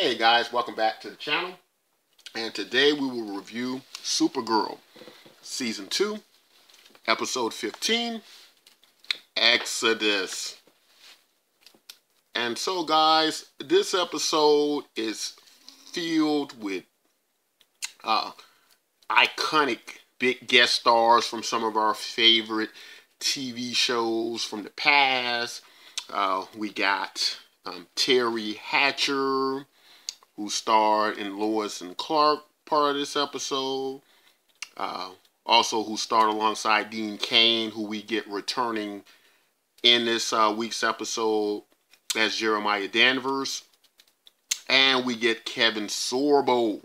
Hey guys, welcome back to the channel, and today we will review Supergirl Season 2, Episode 15, Exodus. And so guys, this episode is filled with iconic big guest stars from some of our favorite TV shows from the past. We got Terry Hatcher, who starred in Lois and Clark part of this episode. Also who starred alongside Dean Cain, who we get returning in this week's episode as Jeremiah Danvers. And we get Kevin Sorbo,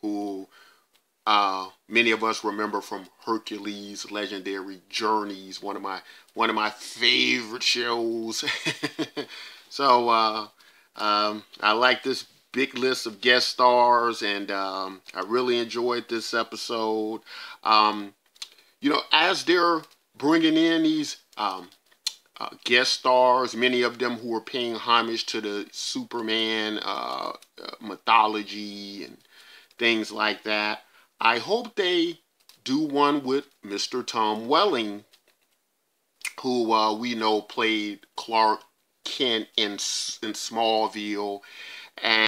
who many of us remember from Hercules' Legendary Journeys, one of my favorite shows. So I like this big list of guest stars, and I really enjoyed this episode. You know, as they're bringing in these guest stars, many of them who are paying homage to the Superman mythology and things like that, I hope they do one with Mr. Tom Welling, who we know played Clark Kent in Smallville, and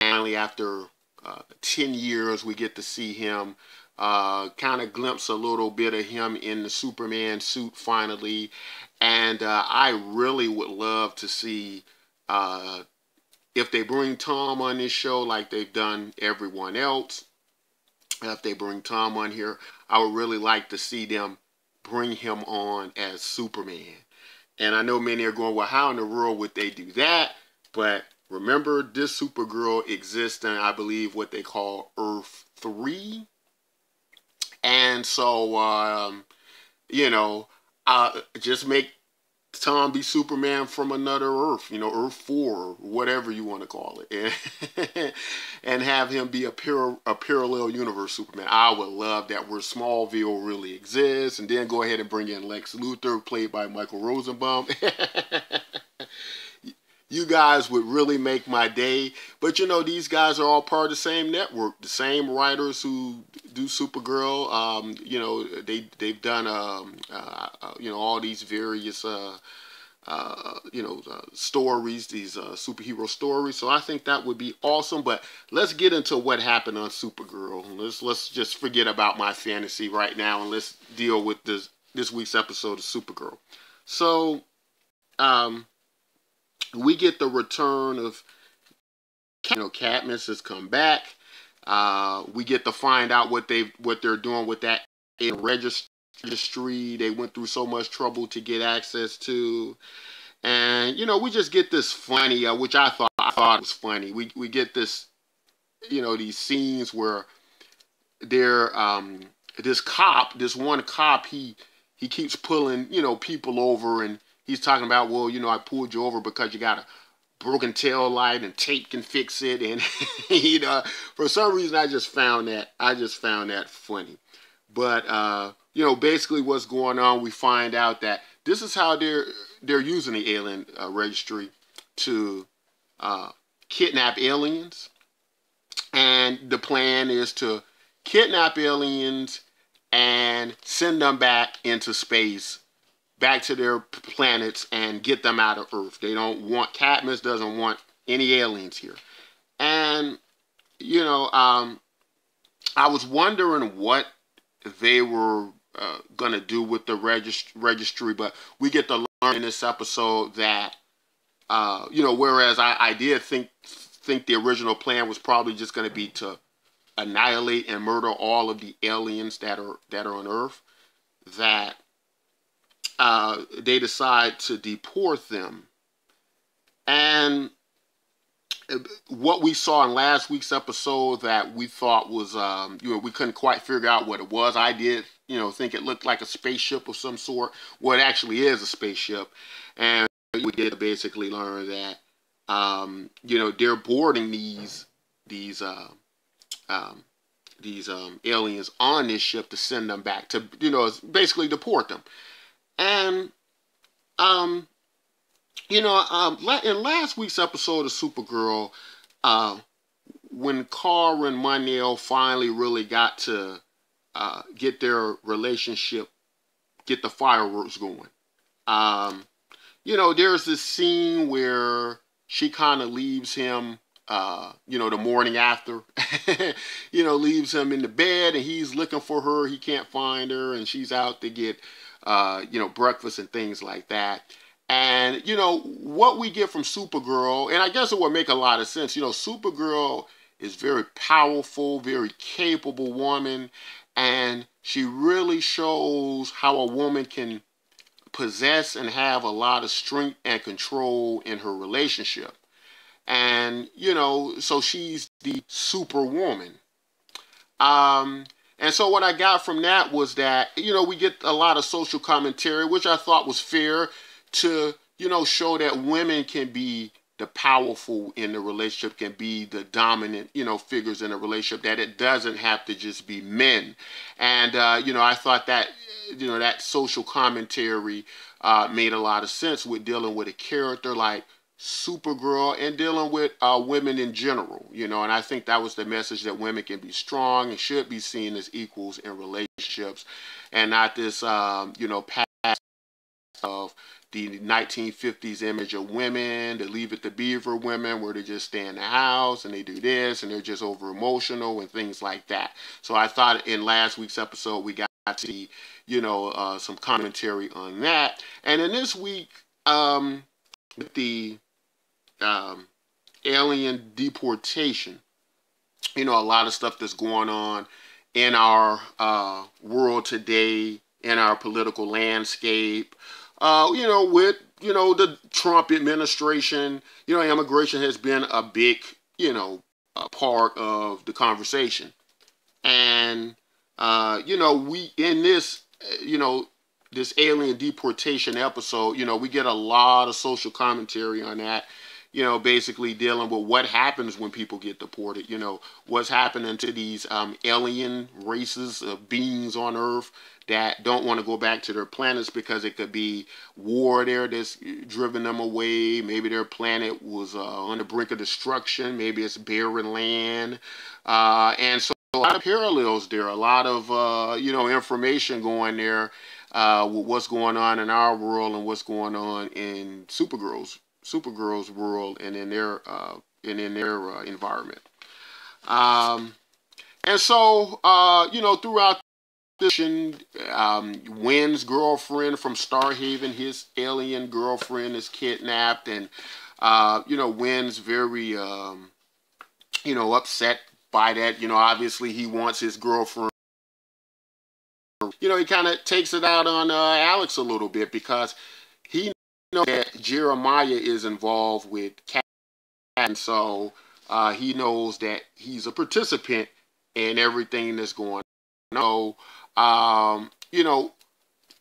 finally after 10 years we get to see him, kind of glimpse a little bit of him in the Superman suit finally. And I really would love to see if they bring Tom on this show like they've done everyone else. If they bring Tom on here, I would really like to see them bring him on as Superman. And I know many are going, well, how in the world would they do that? But remember, this Supergirl exists in, I believe, what they call Earth 3. And so, you know, just make Tom be Superman from another Earth, you know, Earth 4, or whatever you want to call it, and have him be a parallel universe Superman. I would love that, where Smallville really exists, and then go ahead and bring in Lex Luthor, played by Michael Rosenbaum. You guys would really make my day. But you know, these guys are all part of the same network, the same writers who do Supergirl. You know, they've done you know, all these various you know, stories, these superhero stories. So I think that would be awesome. But let's get into what happened on Supergirl. Let's just forget about my fantasy right now, and let's deal with this week's episode of Supergirl. So we get the return of, you know, Cadmus has come back. We get to find out what they're doing with that registry they went through so much trouble to get access to. And you know, we just get this funny, which I thought was funny. We get this, you know, these scenes where they're this one cop, he keeps pulling, you know, people over, and he's talking about, well, you know, I pulled you over because you got a broken tail light and tape can fix it. And you know, for some reason I just found that funny. But you know, basically what's going on, we find out that this is how they're using the alien registry to kidnap aliens. And the plan is to kidnap aliens and send them back into space, back to their planets, and get them out of Earth. They don't want, Cadmus doesn't want any aliens here. And, you know, I was wondering what they were going to do with the registry, but we get to learn in this episode that, you know, whereas I did think the original plan was probably just going to be to annihilate and murder all of the aliens that are on Earth, that they decide to deport them. And what we saw in last week's episode that we thought was, you know, we couldn't quite figure out what it was. I did, you know, think it looked like a spaceship of some sort. Well, it actually is a spaceship. And we get to basically learn that, you know, they're boarding these aliens on this ship to send them back to, you know, basically deport them. And you know, in last week's episode of Supergirl, uh, when Carl and Mon-el finally really got to get their relationship, get the fireworks going. There's this scene where she kind of leaves him, the morning after, leaves him in the bed, and he's looking for her. He can't find her, and she's out to get, breakfast and things like that. And, what we get from Supergirl, and I guess it would make a lot of sense, Supergirl is very powerful, very capable woman, and she really shows how a woman can possess and have a lot of strength and control in her relationship. And, so she's the superwoman. And so what I got from that was that, we get a lot of social commentary, which I thought was fair to, show that women can be the powerful in the relationship, can be the dominant, figures in a relationship, that it doesn't have to just be men. And, I thought that, that social commentary made a lot of sense with dealing with a character like Supergirl and dealing with women in general, and I think that was the message, that women can be strong and should be seen as equals in relationships, and not this, past of the 1950s image of women, the Leave It to Beaver women, where they just stay in the house and they do this and they're just over emotional and things like that. So I thought in last week's episode we got to see, some commentary on that. And in this week, with the alien deportation, a lot of stuff that's going on in our world today, in our political landscape, with, the Trump administration, immigration has been a big, a part of the conversation. And, we, in this, this alien deportation episode, we get a lot of social commentary on that, basically dealing with what happens when people get deported, what's happening to these alien races of beings on Earth that don't want to go back to their planets because it could be war there that's driven them away. Maybe their planet was on the brink of destruction. Maybe it's barren land. And so a lot of parallels there, a lot of, information going there with what's going on in our world and what's going on in Supergirl's world and in their environment. And so, throughout Wynn's girlfriend from Starhaven, his alien girlfriend is kidnapped, and Wynn's very upset by that. Obviously he wants his girlfriend. He kind of takes it out on Alex a little bit, because he knows that Jeremiah is involved with Cadmus, and so he knows that he's a participant in everything that's going on.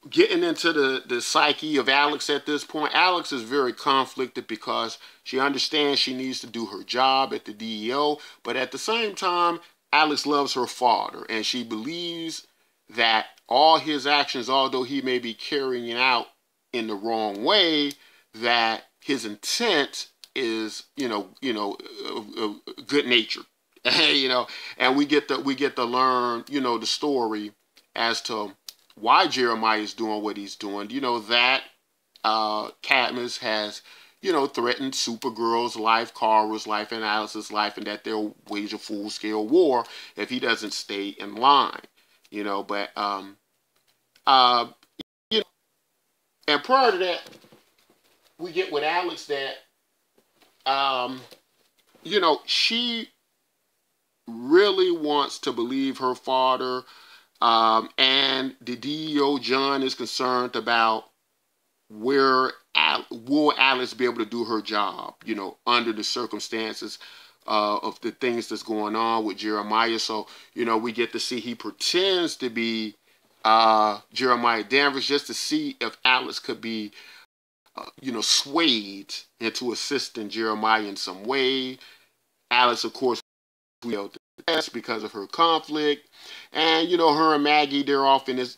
Getting into the psyche of Alex at this point, Alex is very conflicted because she understands she needs to do her job at the DEO, but at the same time, Alex loves her father, and she believes that all his actions, although he may be carrying out in the wrong way, that his intent is, good natured. And we get to learn, the story as to why Jeremiah is doing what he's doing. That Cadmus has, threatened Supergirl's life, Kara's life, and Alice's life, and that they'll wage a full-scale war if he doesn't stay in line. But and prior to that, we get with Alex that, she really wants to believe her father, and the DEO John is concerned about where will Alex be able to do her job, under the circumstances of the things that's going on with Jeremiah. So, we get to see he pretends to be Jeremiah Danvers just to see if Alex could be, swayed into assisting Jeremiah in some way. Alex, of course, because of her conflict, and her and Maggie, they're off in this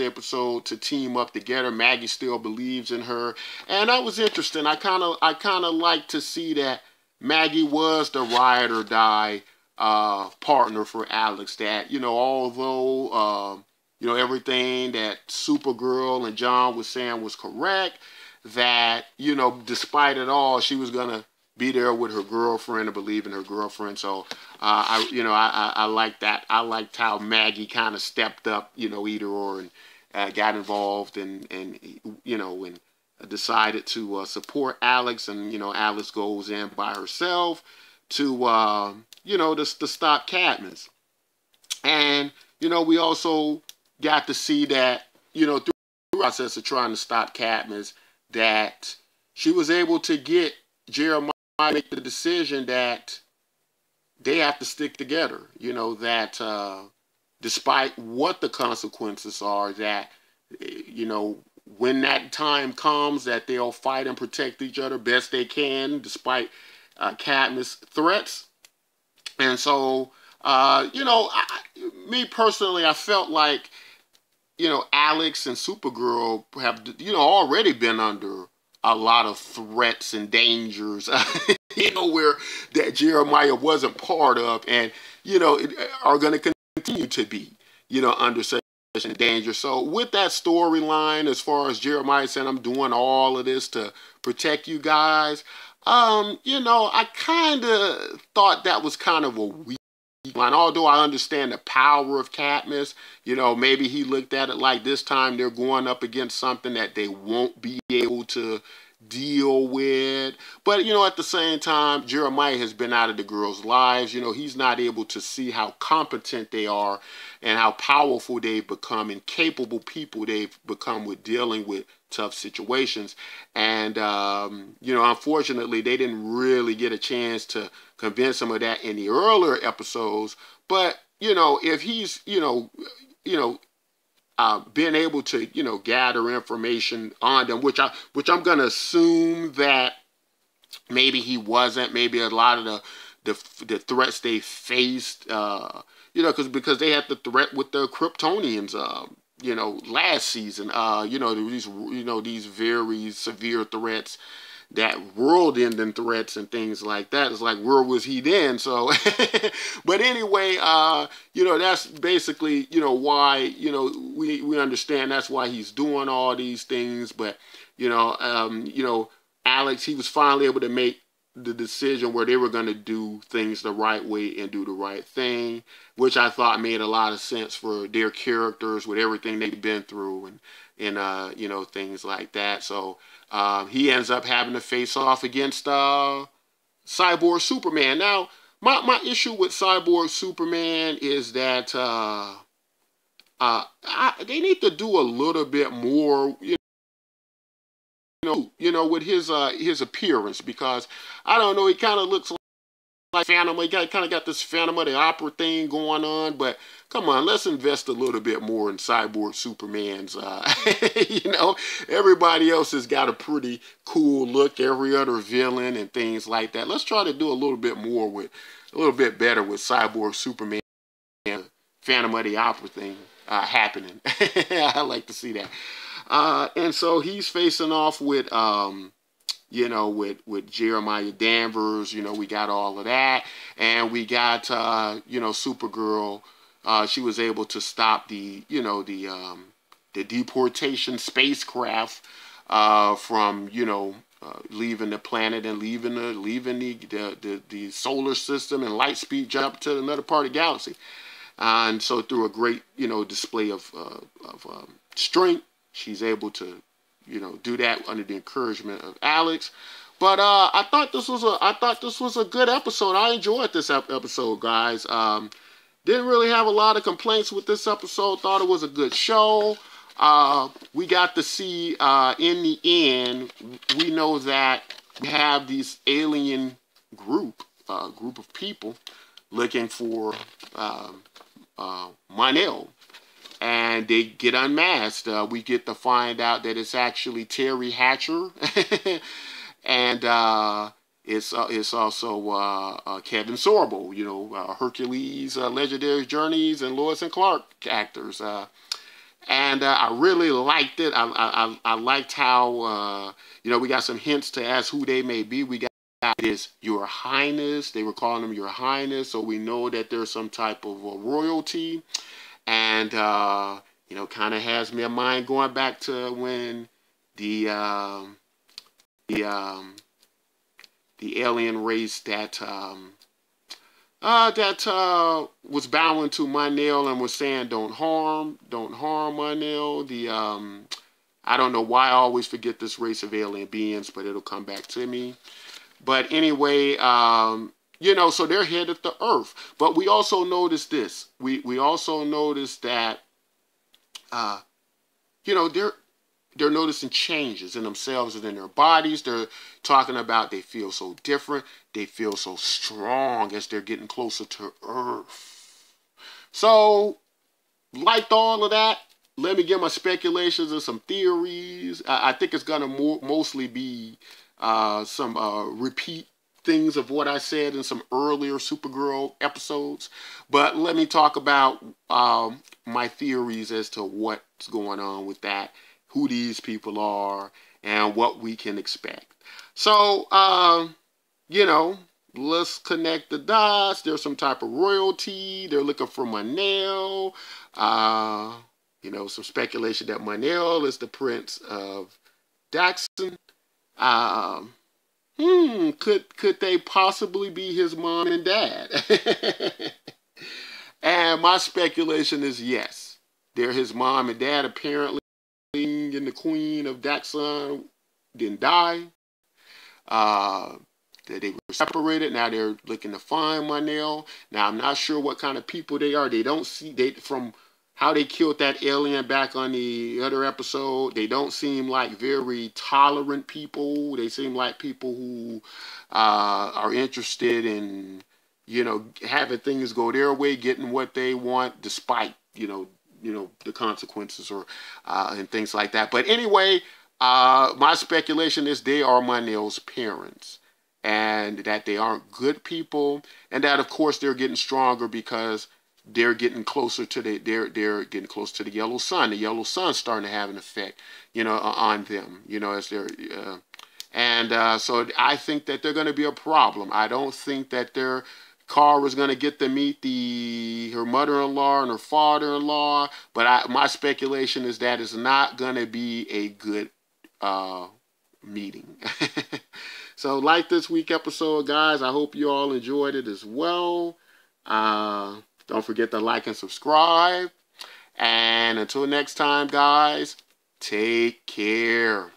episode to team up together. Maggie still believes in her, and that was interesting. I kind of like to see that Maggie was the ride or die partner for Alex. That, although everything that Supergirl and John was saying was correct, that despite it all, she was gonna be there with her girlfriend and believe in her girlfriend. So I like that. I liked how Maggie kind of stepped up, either or, and got involved and decided to support Alex, and Alex goes in by herself to to stop Cadmus. And we also got to see that through the process of trying to stop Cadmus, that she was able to get Jeremiah to make the decision that they have to stick together. That despite what the consequences are, that when that time comes, that they'll fight and protect each other best they can, despite Cadmus threats. And so, me personally, I felt like, Alex and Supergirl have, already been under a lot of threats and dangers, where that Jeremiah wasn't part of, and, are going to continue to be, under such danger. So with that storyline, as far as Jeremiah saying, I'm doing all of this to protect you guys, I kind of thought that was kind of a weak line. Although I understand the power of Cadmus, maybe he looked at it like this time they're going up against something that they won't be able to deal with. But, at the same time, Jeremiah has been out of the girls' lives. He's not able to see how competent they are and how powerful they've become and capable people they've become with dealing with tough situations. And, unfortunately, they didn't really get a chance to convince him of that in the earlier episodes. But, if he's, being able to, gather information on them, which I'm going to assume that maybe he wasn't. Maybe a lot of the threats they faced, because they had the threat with the Kryptonians, last season, these very severe threats, that world-ending threats and things like that. It's like, where was he then? So, but anyway, that's basically, why, we understand that's why he's doing all these things. But, Alex, he was finally able to make the decision where they were going to do things the right way and do the right thing, which I thought made a lot of sense for their characters with everything they've been through and things like that. So he ends up having to face off against Cyborg Superman. Now, my issue with Cyborg Superman is that they need to do a little bit more, with his appearance, because I don't know, he kind of looks like Phantom. He kind of got this Phantom of the Opera thing going on, but come on, let's invest a little bit more in Cyborg Superman's. Everybody else has got a pretty cool look, every other villain and things like that. Let's try to do a little bit better with Cyborg Superman, Phantom of the Opera thing happening. I like to see that. And so he's facing off with with Jeremiah Danvers. We got all of that, and we got Supergirl. She was able to stop the deportation spacecraft from leaving the planet and leaving the solar system and light speed jump to another part of the galaxy. And so through a great display of strength, she's able to do that under the encouragement of Alex. But I thought this was a good episode. I enjoyed this episode, guys. Didn't really have a lot of complaints with this episode. Thought it was a good show. We got to see in the end, we know that we have these alien group of people looking for Mon-el. And they get unmasked. We get to find out that it's actually Terry Hatcher, and it's also Kevin Sorbo, Hercules, Legendary Journeys, and Lois and Clark actors. And I really liked it. I liked how we got some hints to as who they may be. We got is Your Highness. They were calling him Your Highness, so we know that there's some type of royalty. And, you know, kind of has me in mind going back to when the alien race that was bowing to Mon-el and was saying don't harm Mon-el. I don't know why I always forget this race of alien beings, but it'll come back to me. But anyway, you know, so they're headed to Earth. But we also noticed this. We also noticed that, you know, they're noticing changes in themselves and in their bodies. They're talking about they feel so different. They feel so strong as they're getting closer to Earth. So, like all of that, let me give my speculations and some theories. I think it's going to mostly be some repeat things of what I said in some earlier Supergirl episodes. But let me talk about my theories as to what's going on with that, who these people are, and what we can expect. So, you know, let's connect the dots. There's some type of royalty. They're looking for Mon-el. You know, some speculation that Mon-el is the prince of Daxon. Could they possibly be his mom and dad? And my speculation is yes. They're his mom and dad. Apparently, and the queen of Daxon didn't die. That they were separated. Now they're looking to find Mon-el. Now I'm not sure what kind of people they are. They don't see, from how they killed that alien back on the other episode, they don't seem like very tolerant people. They seem like people who are interested in, you know, having things go their way, getting what they want, despite, you know, the consequences or and things like that. But anyway, my speculation is they are Mon-el's parents, and that they aren't good people, and that of course they're getting stronger because they're getting closer to they're getting close to the yellow sun. The yellow sun's starting to have an effect, you know, on them, you know, as they're so I think that they're going to be a problem. I don't think that their car was going to get to meet her mother-in-law and her father-in-law, but my speculation is that it's not going to be a good meeting. So like this week episode, guys, I hope you all enjoyed it as well. Don't forget to like and subscribe. And until next time, guys, take care.